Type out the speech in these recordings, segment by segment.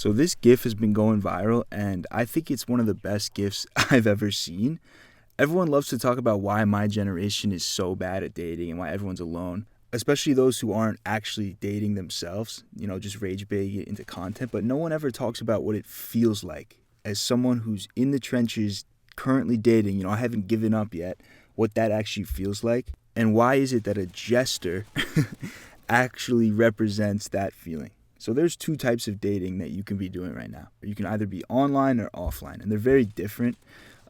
So this GIF has been going viral, and I think it's one of the best GIFs I've ever seen. Everyone loves to talk about why my generation is so bad at dating and why everyone's alone, especially those who aren't actually dating themselves, just rage bait it into content. But no one ever talks about what it feels like as someone who's in the trenches currently dating. I haven't given up yet, what that actually feels like. And why is it that a jester actually represents that feeling? So there's two types of dating that you can be doing right now. You can either be online or offline, and they're very different.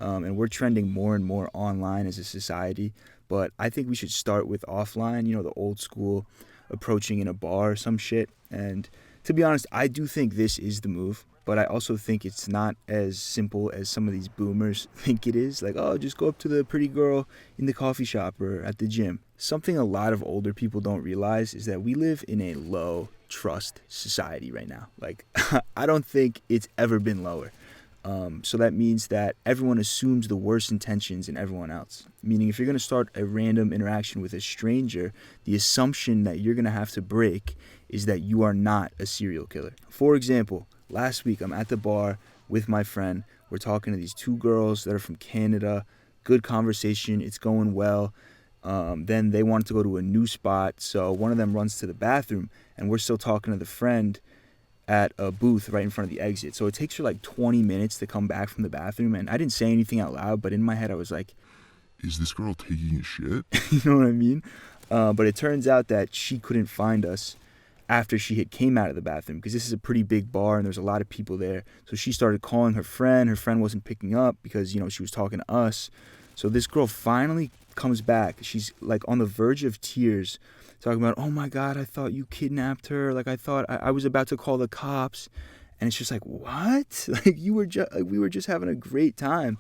And we're trending more and more online as a society. But I think we should start with offline, the old school approaching in a bar or some shit. And to be honest, I do think this is the move. But I also think it's not as simple as some of these boomers think it is. Like, oh, just go up to the pretty girl in the coffee shop or at the gym. Something a lot of older people don't realize is that we live in a low trust society right now. Like, I don't think it's ever been lower. So that means that everyone assumes the worst intentions in everyone else. Meaning if you're going to start a random interaction with a stranger, the assumption that you're going to have to break is that you are not a serial killer. For example, last week I'm at the bar with my friend. We're talking to these two girls that are from Canada. Good conversation. It's going well. Then they wanted to go to a new spot. So one of them runs to the bathroom and we're still talking to the friend at a booth right in front of the exit. So it takes her like 20 minutes to come back from the bathroom. And I didn't say anything out loud, but in my head I was like, is this girl taking a shit? you know what I mean? But it turns out that she couldn't find us after she had came out of the bathroom because this is a pretty big bar and there's a lot of people there. So she started calling her friend. Her friend wasn't picking up because, she was talking to us. So this girl finally comes back. She's like on the verge of tears, talking about, oh my God, I thought you kidnapped her. Like I thought I was about to call the cops. And it's just like, what? Like we were just having a great time.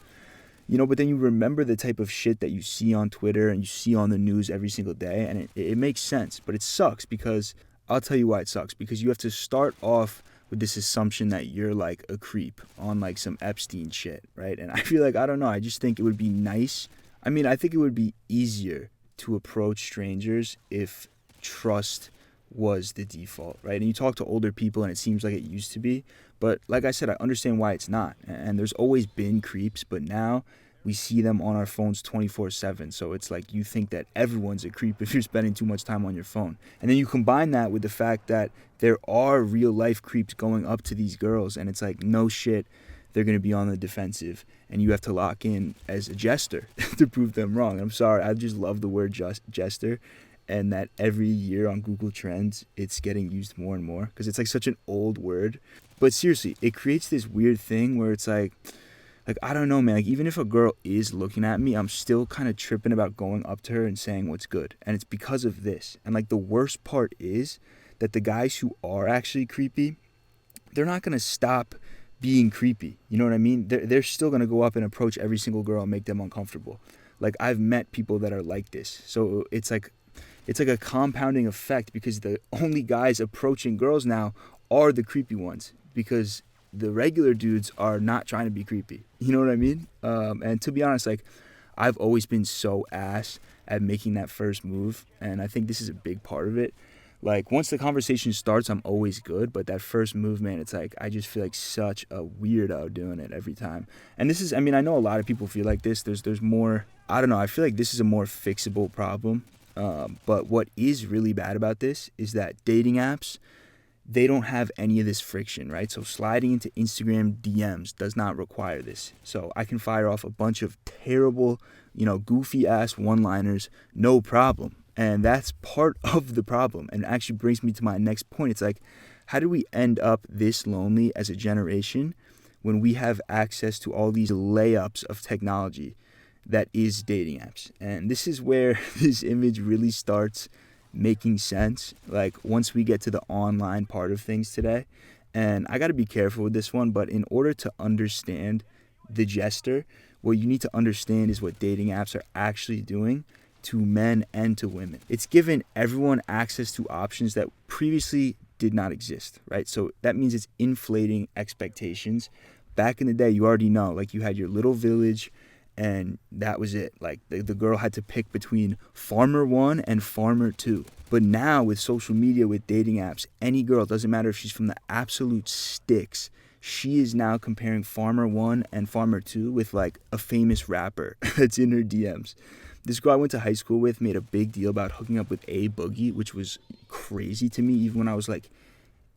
But then you remember the type of shit that you see on Twitter and you see on the news every single day. And it makes sense, but it sucks because I'll tell you why it sucks, because you have to start off with this assumption that you're like a creep on like some Epstein shit, right? And I feel like, I don't know, I just think it would be nice. I mean, I think it would be easier to approach strangers if trust was the default, right? And you talk to older people and it seems like it used to be. But like I said, I understand why it's not. And there's always been creeps, but now we see them on our phones 24/7. So it's like you think that everyone's a creep if you're spending too much time on your phone. And then you combine that with the fact that there are real life creeps going up to these girls. And it's like, no shit, they're going to be on the defensive. And you have to lock in as a jester to prove them wrong. I'm sorry, I just love the word jester. And that every year on Google Trends, it's getting used more and more because it's like such an old word. But seriously, it creates this weird thing where it's like, I don't know, man. Like, even if a girl is looking at me, I'm still kind of tripping about going up to her and saying what's good. And it's because of this. And, like, the worst part is that the guys who are actually creepy, they're not going to stop being creepy. You know what I mean? They're still going to go up and approach every single girl and make them uncomfortable. Like, I've met people that are like this. So it's like a compounding effect because the only guys approaching girls now are the creepy ones because the regular dudes are not trying to be creepy. You know what I mean? And to be honest, like, I've always been so ass at making that first move. And I think this is a big part of it. Like, once the conversation starts, I'm always good. But that first move, man, it's like, I just feel like such a weirdo doing it every time. And this is, I mean, I know a lot of people feel like this. There's more, I don't know. I feel like this is a more fixable problem. But what is really bad about this is that dating apps, they don't have any of this friction, right? So sliding into Instagram DMs does not require this. So I can fire off a bunch of terrible, goofy ass one-liners, no problem. And that's part of the problem. And it actually brings me to my next point. It's like, how do we end up this lonely as a generation when we have access to all these layups of technology that is dating apps? And this is where this image really starts making sense, like once we get to the online part of things today. And I got to be careful with this one, but in order to understand the jester, what you need to understand is what dating apps are actually doing to men and to women. It's given everyone access to options that previously did not exist, right? So that means it's inflating expectations. Back in the day, you already know, like, you had your little village and that was it. Like the girl had to pick between Farmer 1 and Farmer 2. But now with social media, with dating apps, any girl, doesn't matter if she's from the absolute sticks, she is now comparing Farmer 1 and Farmer 2 with like a famous rapper that's in her DMs. This girl I went to high school with made a big deal about hooking up with A Boogie, which was crazy to me. Even when I was like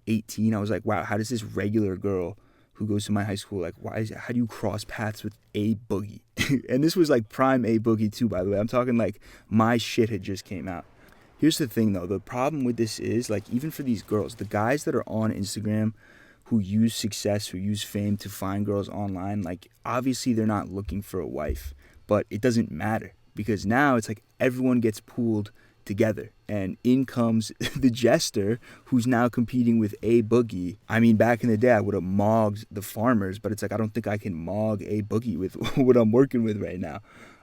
18, I was like, wow, how does this regular girl who goes to my high school, like, how do you cross paths with A Boogie? And this was like prime A Boogie too, by the way. I'm talking like my shit had just came out. Here's the thing though, the problem with this is, like, even for these girls, the guys that are on Instagram who use success, who use fame to find girls online, like, obviously they're not looking for a wife, but it doesn't matter because now it's like everyone gets pooled together, and in comes the Jester, who's now competing with A Boogie. I mean, back in the day I would have mogged the farmers, but it's like I don't think I can mog A Boogie with what I'm working with right now.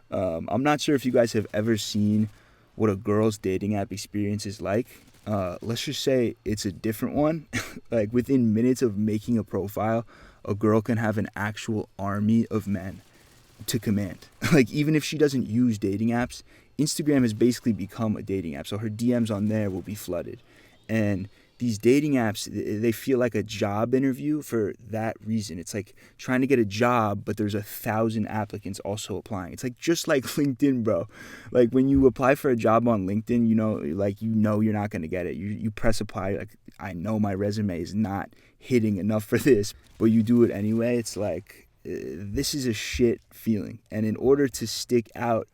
I'm not sure if you guys have ever seen what a girl's dating app experience is like. Let's just say it's a different one. Like within minutes of making a profile, a girl can have an actual army of men to command. Like even if she doesn't use dating apps, Instagram has basically become a dating app. So her DMs on there will be flooded. And these dating apps, they feel like a job interview for that reason. It's like trying to get a job, but there's 1,000 applicants also applying. It's like just like LinkedIn, bro. Like when you apply for a job on LinkedIn, you know you're not going to get it. You press apply, like, I know my resume is not hitting enough for this, but you do it anyway. It's like, this is a shit feeling. And in order to stick out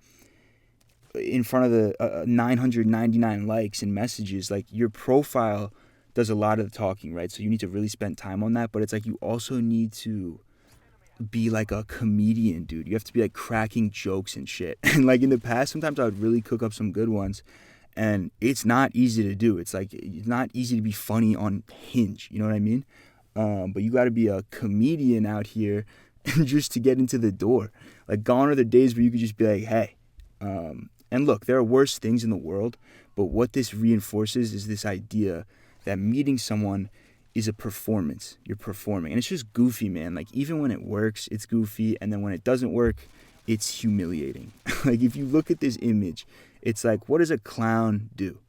in front of the 999 likes and messages, like your profile does a lot of the talking, right? So you need to really spend time on that, but it's like you also need to be like a comedian, dude. You have to be like cracking jokes and shit. And like in the past, sometimes I would really cook up some good ones, and it's not easy to do. It's like it's not easy to be funny on Hinge, you know what I mean? But you got to be a comedian out here just to get into the door. Like gone are the days where you could just be like, hey, and look, there are worse things in the world, but what this reinforces is this idea that meeting someone is a performance. You're performing. And it's just goofy, man. Like, even when it works, it's goofy. And then when it doesn't work, it's humiliating. Like, if you look at this image, it's like, what does a clown do?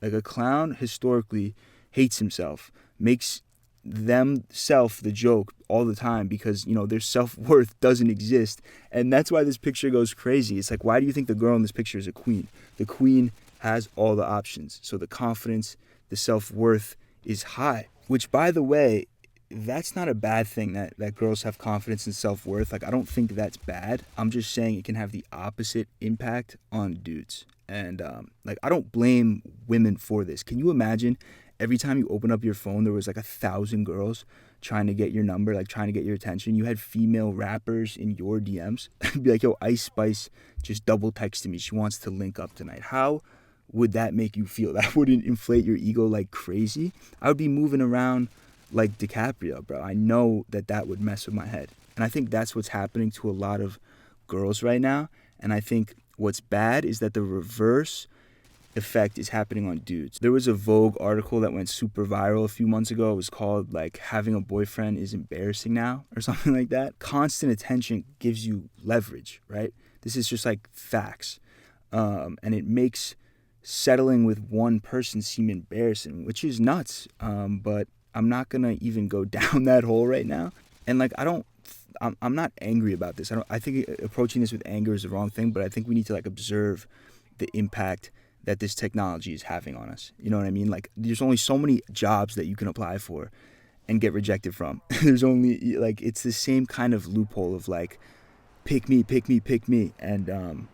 Like, a clown historically hates himself, makes themself the joke all the time because, you know, their self-worth doesn't exist. And that's why this picture goes crazy. It's like, why do you think the girl in this picture is a queen? The queen has all the options. So the confidence, the self-worth is high, which, by the way, that's not a bad thing that girls have confidence and self-worth. Like, I don't think that's bad. I'm just saying it can have the opposite impact on dudes. And like, I don't blame women for this. Can you imagine every time you open up your phone, there was like 1,000 girls trying to get your number, like trying to get your attention? You had female rappers in your DMs. Be like, yo, Ice Spice just double texted me. She wants to link up tonight. How would that make you feel? That wouldn't inflate your ego like crazy? I would be moving around like DiCaprio, bro. I know that would mess with my head. And I think that's what's happening to a lot of girls right now. And I think what's bad is that the reverse effect is happening on dudes. There was a Vogue article that went super viral a few months ago. It was called, like, having a boyfriend is embarrassing now, or something like that. Constant attention gives you leverage, right? This is just like facts. And it makes settling with one person seem embarrassing, which is nuts. But I'm not gonna even go down that hole right now. And like, I'm not angry about this. I think approaching this with anger is the wrong thing, but I think we need to like observe the impact that this technology is having on us. You know what I mean? Like, there's only so many jobs that you can apply for and get rejected from. There's only, like, it's the same kind of loophole of like, pick me, pick me, pick me. And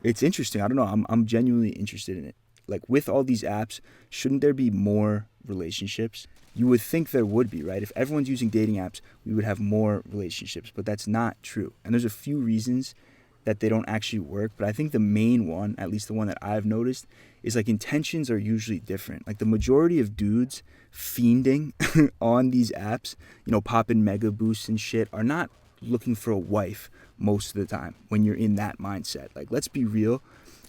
it's interesting. I don't know. I'm genuinely interested in it. Like, with all these apps, shouldn't there be more relationships? You would think there would be, right? If everyone's using dating apps, we would have more relationships, but that's not true. And there's a few reasons that they don't actually work, but I think the main one, at least the one that I've noticed, is like intentions are usually different. Like, the majority of dudes fiending on these apps, you know, popping mega boosts and shit, are not looking for a wife most of the time when you're in that mindset. Like, let's be real.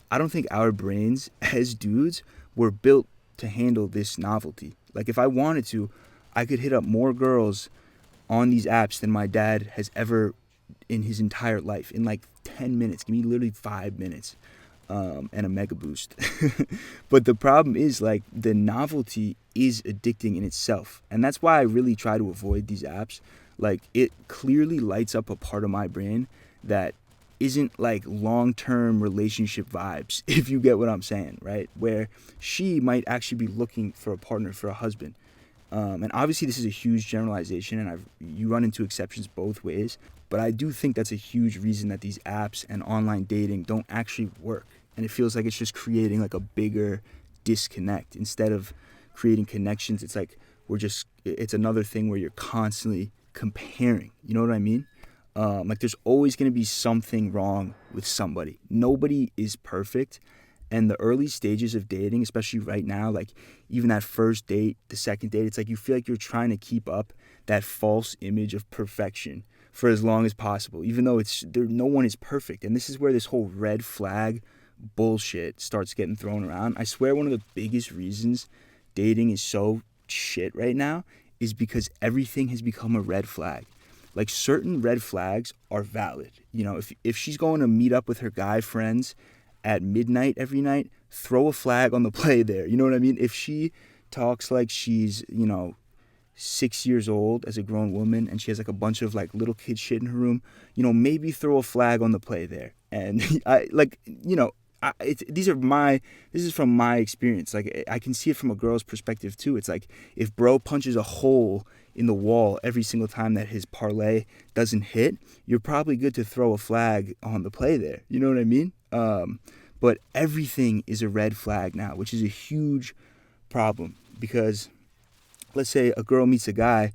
I don't think our brains as dudes were built to handle this novelty. Like, if I wanted to, I could hit up more girls on these apps than my dad has ever in his entire life, in like 10 minutes. Give me literally 5 minutes. And a mega boost. But the problem is, like, the novelty is addicting in itself. And that's why I really try to avoid these apps. Like, it clearly lights up a part of my brain that isn't like long-term relationship vibes, if you get what I'm saying, right? Where she might actually be looking for a partner, for a husband. And obviously this is a huge generalization, and you run into exceptions both ways. But I do think that's a huge reason that these apps and online dating don't actually work. And it feels like it's just creating like a bigger disconnect. Instead of creating connections, it's like it's another thing where you're constantly comparing. You know what I mean? Like, there's always going to be something wrong with somebody. Nobody is perfect. And the early stages of dating, especially right now, like even that first date, the second date, it's like you feel like you're trying to keep up that false image of perfection for as long as possible, even though no one is perfect. And this is where this whole red flag bullshit starts getting thrown around. I swear one of the biggest reasons dating is so shit right now is because everything has become a red flag. Like, certain red flags are valid. You know, if she's going to meet up with her guy friends at midnight every night, throw a flag on the play there. You know what I mean? If she talks like she's, 6 years old as a grown woman and she has like a bunch of like little kid shit in her room, maybe throw a flag on the play there. And this is from my experience. Like, I can see it from a girl's perspective too. It's like, if bro punches a hole in the wall every single time that his parlay doesn't hit, you're probably good to throw a flag on the play there. You know what I mean? But everything is a red flag now, which is a huge problem, because let's say a girl meets a guy,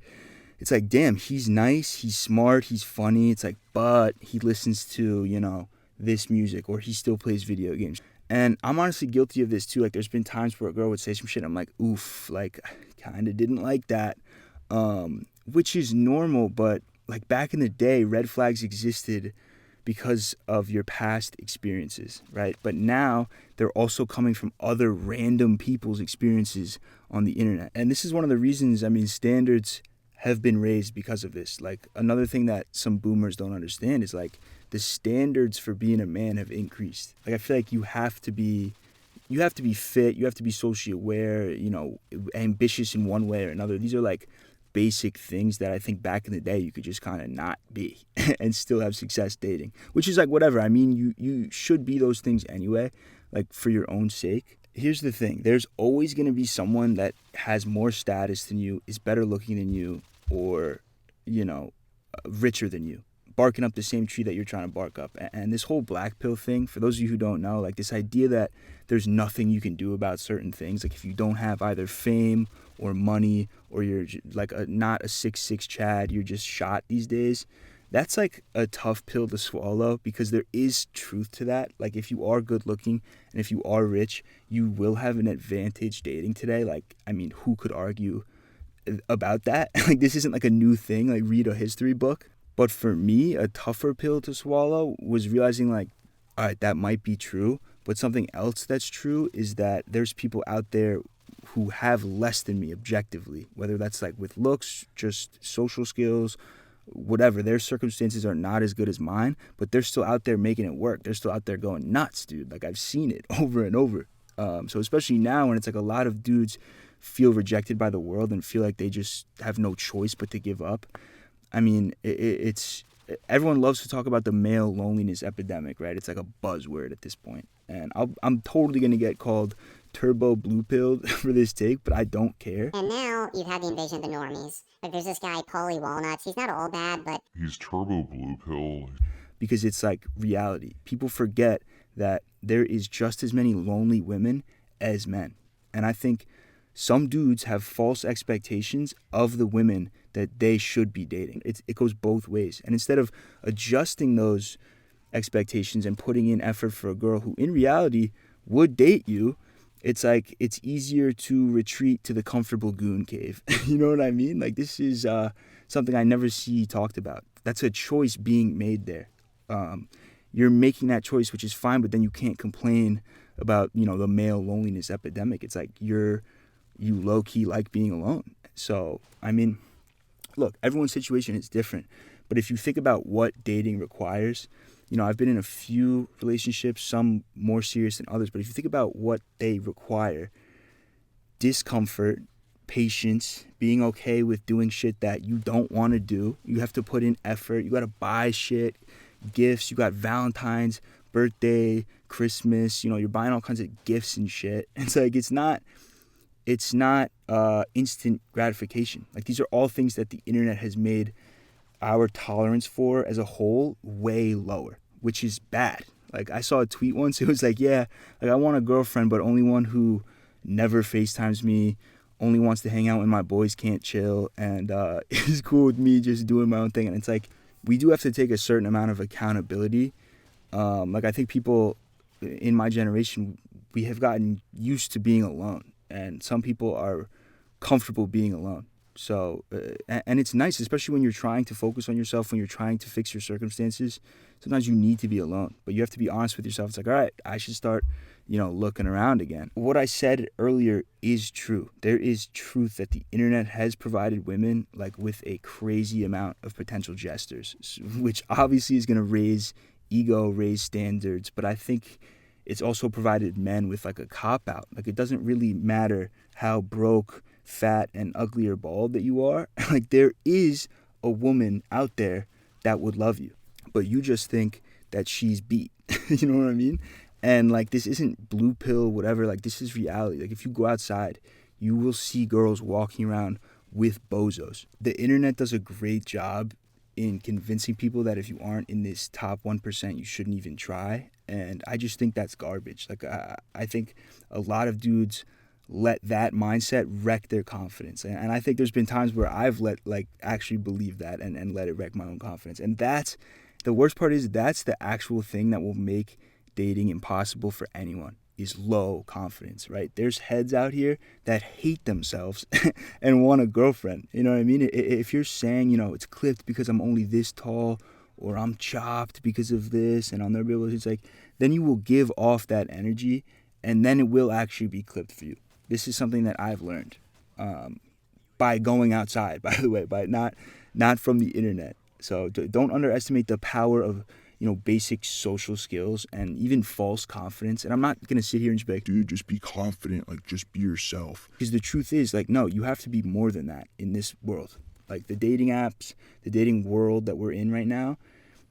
it's like, damn, he's nice, he's smart, he's funny. It's like, but he listens to, this music, or he still plays video games. And I'm honestly guilty of this too. Like, there's been times where a girl would say some shit, I'm like, oof, like, I kind of didn't like that. Which is normal, but like back in the day, red flags existed because of your past experiences, right? But now they're also coming from other random people's experiences on the internet. And this is one of the reasons, standards have been raised because of this. Like, another thing that some boomers don't understand is like the standards for being a man have increased. Like, I feel like you have to be fit, you have to be socially aware, ambitious in one way or another. These are like basic things that I think back in the day you could just kind of not be and still have success dating, which is like, whatever. You should be those things anyway, like for your own sake. Here's the thing. There's always going to be someone that has more status than you, is better looking than you, or, richer than you, barking up the same tree that you're trying to bark up. And this whole black pill thing, for those of you who don't know, like this idea that there's nothing you can do about certain things, like if you don't have either fame or money, or you're like not a 6'6" Chad, you're just shot these days. That's like a tough pill to swallow, because there is truth to that. Like, if you are good looking and if you are rich, you will have an advantage dating today. Like, who could argue about that? Like, this isn't like a new thing, like read a history book. But for me, a tougher pill to swallow was realizing, like, all right, that might be true, but something else that's true is that there's people out there who have less than me objectively, whether that's like with looks, just social skills, whatever. Their circumstances are not as good as mine, but they're still out there making it work. They're still out there going nuts, dude. Like, I've seen it over and over. So especially now, when it's like a lot of dudes feel rejected by the world and feel like they just have no choice but to give up. It's everyone loves to talk about the male loneliness epidemic, right? It's like a buzzword at this point. And I'm totally going to get called turbo blue pilled for this take, but I don't care. And now you've had the invasion of the normies. Like, there's this guy, Paulie Walnuts. He's not all bad, but He's turbo blue pill. Because it's like reality. People forget that there is just as many lonely women as men. And I think some dudes have false expectations of the women that they should be dating. It goes both ways. And instead of adjusting those expectations and putting in effort for a girl who in reality would date you, it's like it's easier to retreat to the comfortable goon cave. You know what I mean? Like, this is something I never see talked about. That's a choice being made there. You're making that choice, which is fine, but then you can't complain about, the male loneliness epidemic. It's like you low-key like being alone. So, look, everyone's situation is different, But if you think about what dating requires, I've been in a few relationships, some more serious than others, but if you think about what they require, discomfort, patience, being okay with doing shit that you don't want to do. You have to put in effort. You got to buy shit, gifts. You got Valentine's, birthday, Christmas. You're buying all kinds of gifts and shit. It's like it's not instant gratification. Like these are all things that the internet has made our tolerance for as a whole way lower, which is bad. Like I saw a tweet once. It was like, yeah, like I want a girlfriend, but only one who never FaceTimes me, only wants to hang out when my boys can't chill, and is cool with me just doing my own thing. And it's like, we do have to take a certain amount of accountability. Like I think people in my generation, we have gotten used to being alone, and some people are comfortable being alone. So, and it's nice, especially when you're trying to focus on yourself, when you're trying to fix your circumstances. Sometimes you need to be alone, but you have to be honest with yourself. It's like, all right, I should start, looking around again. What I said earlier is true. There is truth that the internet has provided women like with a crazy amount of potential jesters, which obviously is going to raise ego, raise standards. But I think it's also provided men with like a cop out. Like it doesn't really matter how broke, fat, and ugly or bald that you are. Like there is a woman out there that would love you, but you just think that she's beat. You know what I mean? And like this isn't blue pill, whatever. Like this is reality. Like if you go outside, you will see girls walking around with bozos. The internet does a great job in convincing people that if you aren't in this top 1%, you shouldn't even try. And I just think that's garbage. Like I think a lot of dudes let that mindset wreck their confidence. And I think there's been times where I've actually believe that and let it wreck my own confidence. And that's the worst part, is that's the actual thing that will make dating impossible for anyone, is low confidence, right? There's heads out here that hate themselves and want a girlfriend. You know what I mean? If you're saying, it's clipped because I'm only this tall, or I'm chopped because of this and I'll never be able to, it's like, then you will give off that energy and then it will actually be clipped for you. This is something that I've learned by going outside, by the way, by not from the internet. So don't underestimate the power of, basic social skills and even false confidence. And I'm not going to sit here and just be like, dude, just be confident, like just be yourself. Because the truth is, like, no, you have to be more than that in this world. Like the dating apps, the dating world that we're in right now,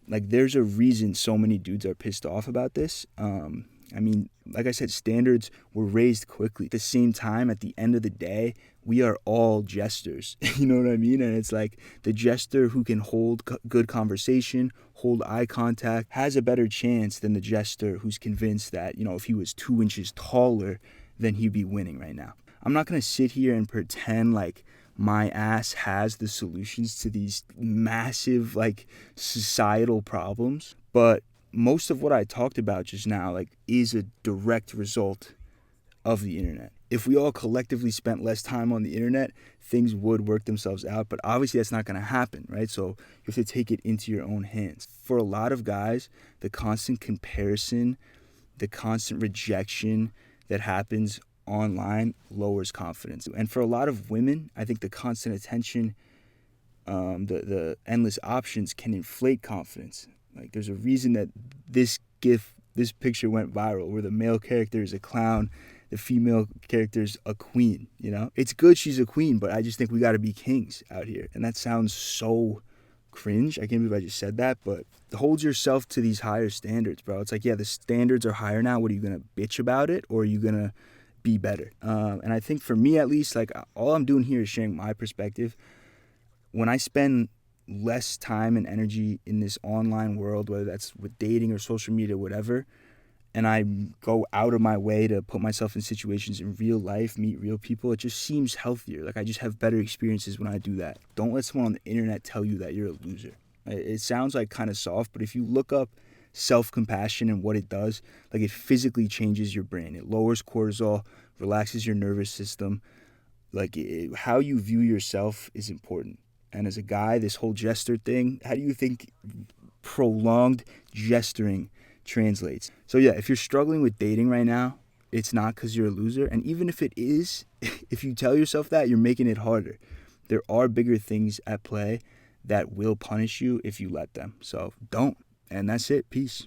like there's a reason so many dudes are pissed off about this. I mean, like I said, standards were raised quickly. At the same time, at the end of the day, we are all jesters. You know what I mean? And it's like the jester who can hold good conversation, hold eye contact, has a better chance than the jester who's convinced that, if he was 2 inches taller, then he'd be winning right now. I'm not going to sit here and pretend like my ass has the solutions to these massive, like, societal problems, but most of what I talked about just now, like, is a direct result of the internet. If we all collectively spent less time on the internet, things would work themselves out. But obviously that's not going to happen, right? So you have to take it into your own hands. For a lot of guys, the constant comparison, the constant rejection that happens online lowers confidence. And for a lot of women, I think the constant attention, the endless options can inflate confidence. Like there's a reason that this picture went viral, where the male character is a clown, the female character is a queen. It's good she's a queen, but I just think we got to be kings out here. And that sounds so cringe. I can't believe I just said that, but hold yourself to these higher standards, bro. It's like, yeah, the standards are higher now. What are you gonna bitch about it, or are you gonna be better? And I think for me, at least, like, all I'm doing here is sharing my perspective. When I spend less time and energy in this online world, whether that's with dating or social media, whatever, and I go out of my way to put myself in situations in real life, meet real people, it just seems healthier. Like I just have better experiences when I do that. Don't let someone on the internet tell you that you're a loser. It sounds like kind of soft, but if you look up self-compassion and what it does, like, it physically changes your brain. It lowers cortisol, relaxes your nervous system. Like how you view yourself is important. And as a guy, this whole jester thing, how do you think prolonged gesturing translates? So yeah, if you're struggling with dating right now, it's not because you're a loser. And even if it is, if you tell yourself that, you're making it harder. There are bigger things at play that will punish you if you let them. So don't. And that's it. Peace.